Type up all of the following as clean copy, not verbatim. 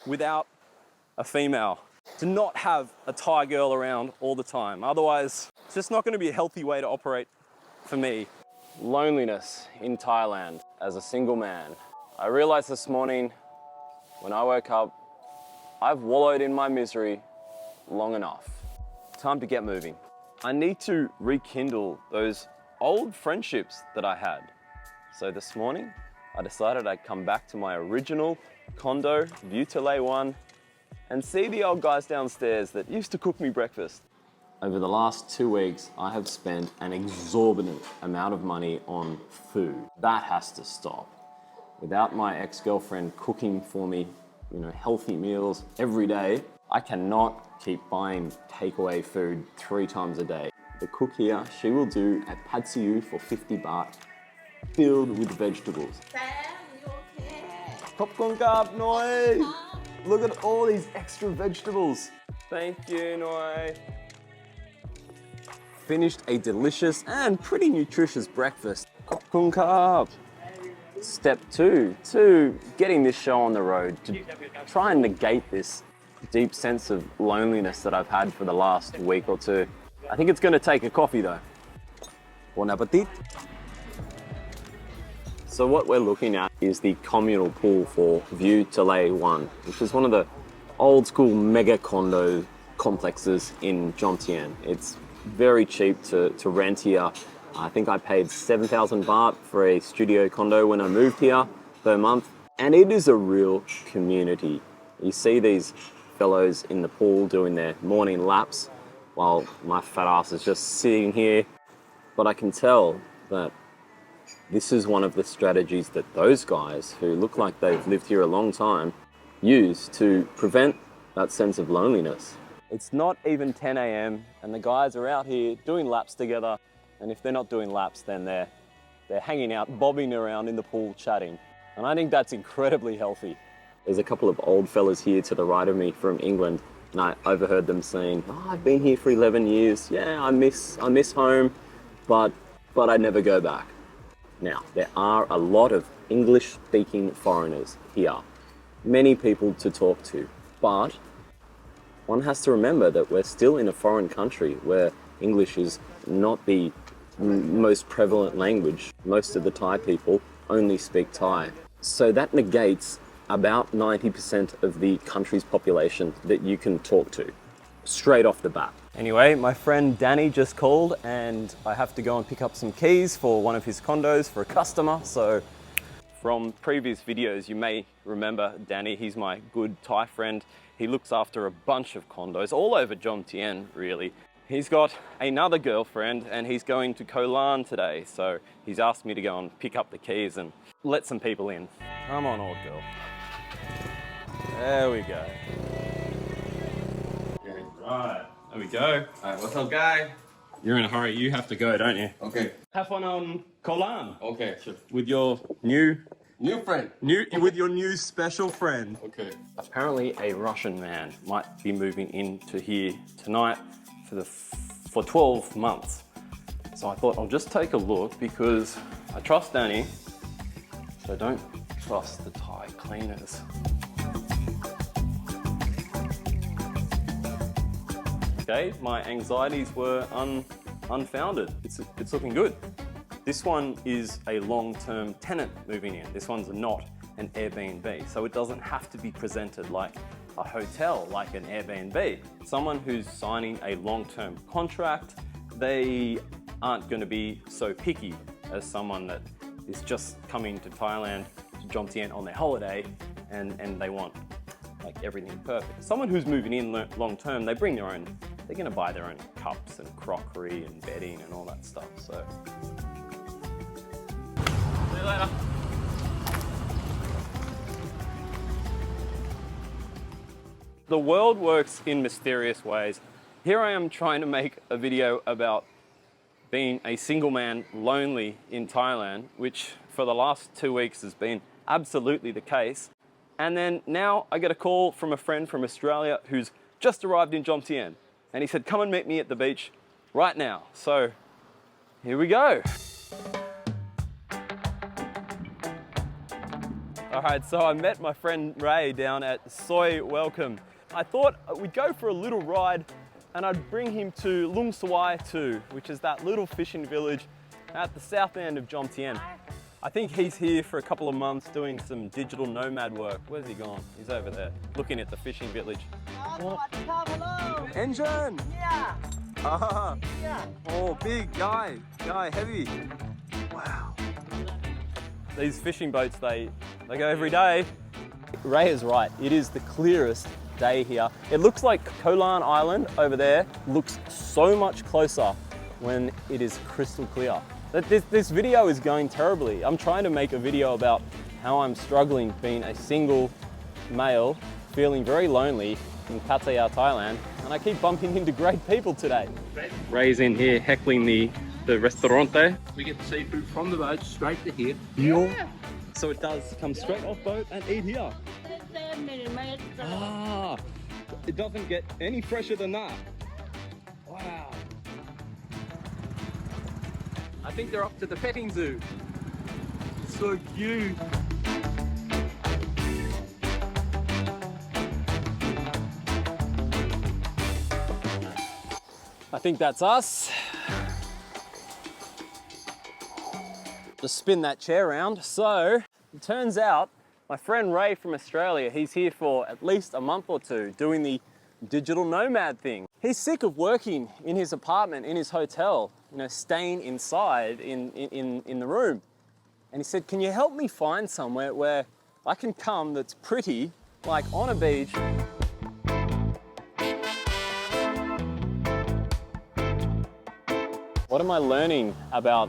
without a female, to not have a Thai girl around all the time. Otherwise, it's just not going to be a healthy way to operate for me. Loneliness in Thailand as a single man. I realized this morning when I woke up, I've wallowed in my misery long enough. Time to get moving. I need to rekindle those old friendships that I had. So this morning, I decided I'd come back to my original condo, view Talay 1, and see the old guys downstairs that used to cook me breakfast. Over the last 2 weeks, I have spent an exorbitant amount of money on food. That has to stop. Without my ex-girlfriend cooking for me, healthy meals every day, I cannot keep buying takeaway food 3 times a day. The cook here, she will do a pad see ew for 50 baht, filled with vegetables. Sam, you okay? Popcorn cup, Noi! Look at all these extra vegetables. Thank you, Noi. Finished a delicious and pretty nutritious breakfast. Popcorn cup. Step 2, to getting this show on the road, to try and negate this deep sense of loneliness that I've had for the last week or 2. I think it's gonna take a coffee though. Bon appetit. So what we're looking at is the communal pool for View Talay 1, which is one of the old school mega condo complexes in Jomtien. It's very cheap to rent here. I think I paid 7,000 baht for a studio condo when I moved here per month. And it is a real community. You see these fellows in the pool doing their morning laps while my fat ass is just sitting here. But I can tell that this is one of the strategies that those guys, who look like they've lived here a long time, use to prevent that sense of loneliness. It's not even 10 a.m. and the guys are out here doing laps together. And if they're not doing laps, then they're hanging out, bobbing around in the pool, chatting. And I think that's incredibly healthy. There's a couple of old fellas here to the right of me from England, and I overheard them saying, I've been here for 11 years. Yeah, I miss home, but I never go back. Now, there are a lot of English-speaking foreigners here, many people to talk to, but one has to remember that we're still in a foreign country where English is not the most prevalent language. Most of the Thai people only speak Thai. So that negates about 90% of the country's population that you can talk to, straight off the bat. Anyway, my friend Danny just called and I have to go and pick up some keys for one of his condos for a customer. So from previous videos, you may remember Danny. He's my good Thai friend. He looks after a bunch of condos all over Jomtien, really. He's got another girlfriend and he's going to Koh Lan today. So he's asked me to go and pick up the keys and let some people in. Come on, old girl. There we go. Right, there we go. All right, what's up, guy? You're in a hurry. You have to go, don't you? Okay. Have fun on Koh Lan. Okay, sure. With your new friend. With your new special friend. Okay. Apparently a Russian man might be moving into here tonight for 12 months. So I thought I'll just take a look because I trust Danny, so don't trust the Thai cleaners. Okay, my anxieties were unfounded. It's looking good. This one is a long-term tenant moving in. This one's not an Airbnb, so it doesn't have to be presented like a hotel, like an Airbnb. Someone who's signing a long-term contract, they aren't going to be so picky as someone that is just coming to Thailand, to Jomtien on their holiday, and they want like everything perfect. Someone who's moving in long-term, they bring their own, they're going to buy their own cups and crockery and bedding and all that stuff. So, see you later. The world works in mysterious ways. Here I am trying to make a video about being a single man lonely in Thailand, which for the last 2 weeks has been absolutely the case. And then now I get a call from a friend from Australia who's just arrived in Jomtien. And he said, come and meet me at the beach right now. So here we go. All right, so I met my friend Ray down at Soi Welcome. I thought we'd go for a little ride and I'd bring him to Lung Sawai too, which is that little fishing village at the south end of Jomtien. I think he's here for a couple of months doing some digital nomad work. Where's he gone? He's over there, looking at the fishing village. Hello. Engine! Yeah. Ah, Yeah. oh, big guy, heavy. Wow. These fishing boats, they go every day. Ray is right, it is the clearest day here. It looks like Koh Lan Island over there looks so much closer when it is crystal clear. This video is going terribly. I'm trying to make a video about how I'm struggling being a single male, feeling very lonely in Pattaya, Thailand, and I keep bumping into great people today. Ray's in here heckling the restaurante. We get the seafood from the boat straight to here. So it does come straight off boat and eat here. Ah, it doesn't get any fresher than that. Wow. I think they're off to the petting zoo. So cute. I think that's us. Just spin that chair around. So it turns out my friend Ray from Australia, he's here for at least a month or two doing the digital nomad thing. He's sick of working in his apartment, in his hotel, you know, staying inside in the room. And he said, can you help me find somewhere where I can come that's pretty, like on a beach? What am I learning about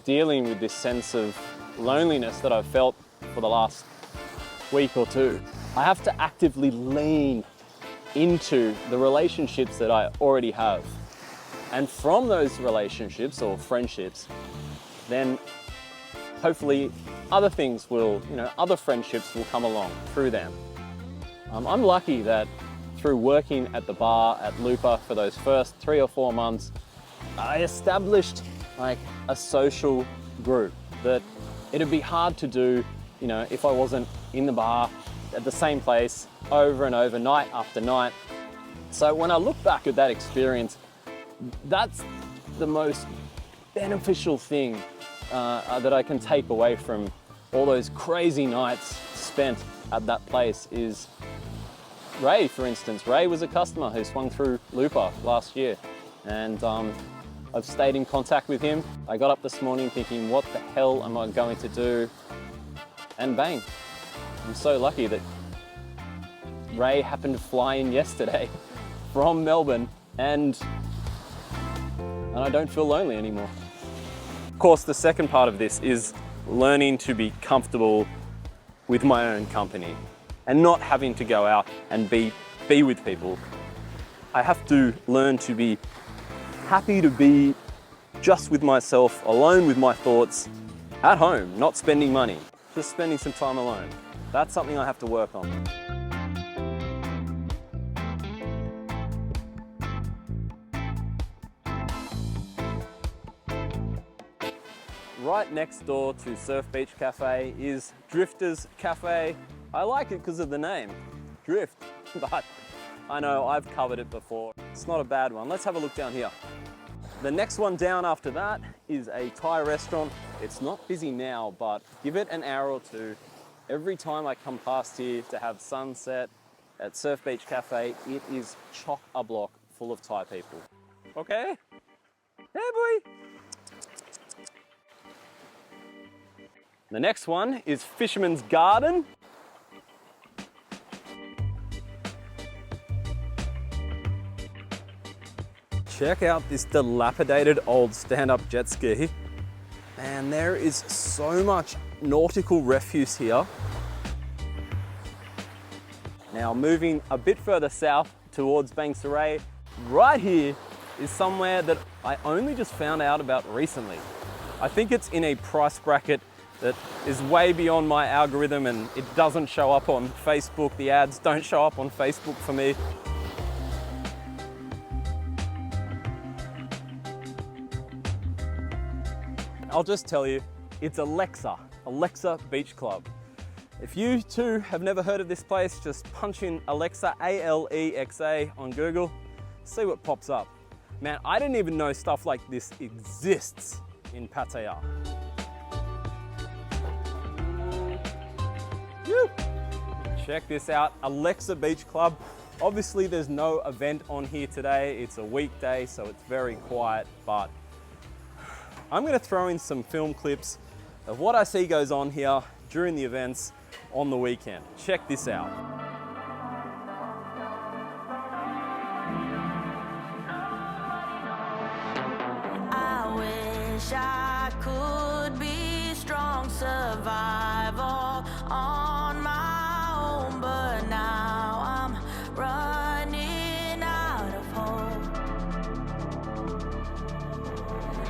dealing with this sense of loneliness that I've felt for the last week or two? I have to actively lean into the relationships that I already have. And from those relationships or friendships, then hopefully other things will, other friendships will come along through them. I'm lucky that through working at the bar at Lupa for those first 3 or 4 months, I established like a social group that it'd be hard to do, if I wasn't in the bar at the same place over and over, night after night. So when I look back at that experience, that's the most beneficial thing that I can take away from all those crazy nights spent at that place is Ray, for instance. Ray was a customer who swung through Lupa last year, and I've stayed in contact with him. I got up this morning thinking, what the hell am I going to do? And bang, I'm so lucky that Ray happened to fly in yesterday from Melbourne, and I don't feel lonely anymore. Of course, the second part of this is learning to be comfortable with my own company and not having to go out and be with people. I have to learn to be happy to be just with myself, alone with my thoughts, at home, not spending money, just spending some time alone. That's something I have to work on. Right next door to Surf Beach Cafe is Drifters Cafe. I like it because of the name, Drift, but I know I've covered it before. It's not a bad one. Let's have a look down here. The next one down after that is a Thai restaurant. It's not busy now, but give it an hour or two. Every time I come past here to have sunset at Surf Beach Cafe, it is chock-a-block full of Thai people. Okay? Hey boy! The next one is Fisherman's Garden. Check out this dilapidated old stand-up jet ski. And there is so much nautical refuse here. Now moving a bit further south towards Bang Saray, right here is somewhere that I only just found out about recently. I think it's in a price bracket that is way beyond my algorithm, and it doesn't show up on Facebook. The ads don't show up on Facebook for me. I'll just tell you, it's Alexa Beach Club. If you too have never heard of this place, just punch in Alexa, Alexa on Google, see what pops up. Man, I didn't even know stuff like this exists in Pattaya. Woo! Check this out, Alexa Beach Club. Obviously there's no event on here today. It's a weekday, so it's very quiet, but I'm gonna throw in some film clips of what I see goes on here during the events on the weekend. Check this out. I wish I could be strong, survival on my own, but now I'm running out of hope.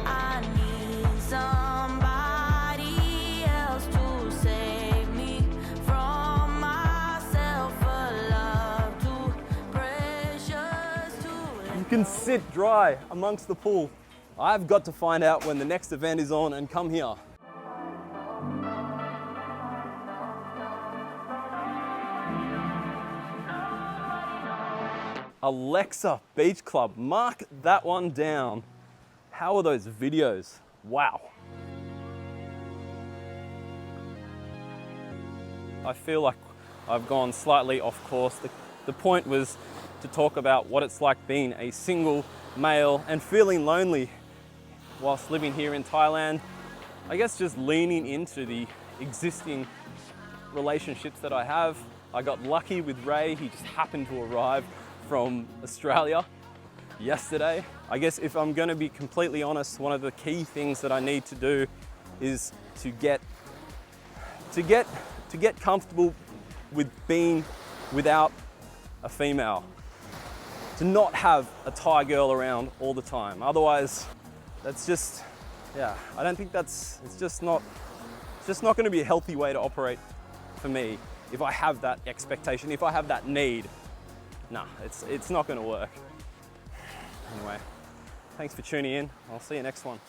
I need somebody else to save me from myself, a love too precious to let You can sit dry amongst the pool. I've got to find out when the next event is on and come here. Alexa Beach Club, mark that one down. How are those videos? Wow. I feel like I've gone slightly off course. The point was to talk about what it's like being a single male and feeling lonely whilst living here in Thailand. I guess just leaning into the existing relationships that I have. I got lucky with Ray. He just happened to arrive from Australia yesterday. I guess if I'm going to be completely honest, one of the key things that I need to do is to get comfortable with being without a female, to not have a Thai girl around all the time. Otherwise, that's just, yeah, I don't think it's just not going to be a healthy way to operate for me. If I have that expectation, if I have that need, nah, it's not going to work. Anyway, thanks for tuning in. I'll see you next one.